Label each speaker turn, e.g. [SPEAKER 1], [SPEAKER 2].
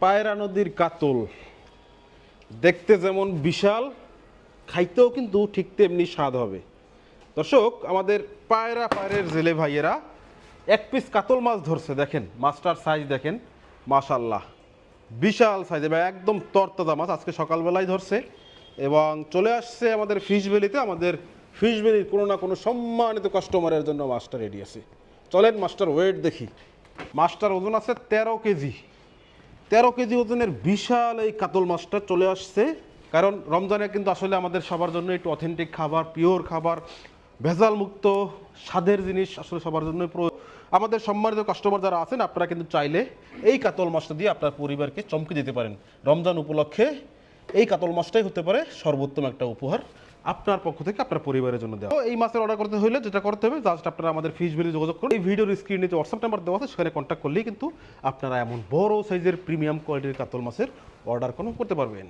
[SPEAKER 1] পায়রা নদীর কাতল দেখতে যেমন বিশাল, খাইতেও কিন্তু ঠিক তেমনি স্বাদ হবে। দর্শক, আমাদের পায়রের জেলে ভাইয়েরা এক পিস কাতল মাছ ধরছে। দেখেন মাছটার সাইজ দেখেন, মাশাল্লাহ বিশাল সাইজ এবং একদম তরতাজা মাছ। আজকে সকালবেলায় ধরছে এবং চলে আসছে আমাদের ফিশ ভ্যালিতে। আমাদের ফিশ ভ্যালির কোনো না কোনো সম্মানিত কাস্টমারের জন্য মাছটা রেডি আছে। চলেন মাছটার ওয়েট দেখি। মাছটার ওজন আছে 13 কেজি। 13 কেজি ওজনের বিশাল এই কাতল মাছটা চলে আসছে। কারণ রমজানে কিন্তু আসলে আমাদের সবার জন্য একটু অথেন্টিক খাবার, পিওর খাবার, ভেজাল মুক্ত স্বাদের জিনিস আসলে সবার জন্য আমাদের সম্মানিত কাস্টমার যারা আছেন, আপনারা কিন্তু চাইলে এই কাতল মাছটা দিয়ে আপনার পরিবারকে চমকে দিতে পারেন। রমজান উপলক্ষে এই কাতল মাছটাই হতে পারে সর্বোত্তম একটা উপহার আপনার পক্ষ থেকে আপনার পরিবারের জন্য দেওয়া। এই মাছের অর্ডার করতে হলে যেটা করতে হবে, জাস্ট আপনারা আমাদের ফিশ ভ্যালি যোগাযোগ করুন। এই ভিডিওর স্ক্রিনে যে হোয়াটসঅ্যাপ নাম্বার দেওয়া আছে সেখানে কন্ট্যাক্ট করলেই কিন্তু আপনারা এমন বড় সাইজের প্রিমিয়াম কোয়ালিটির কাতল মাছের অর্ডার করতে পারবেন।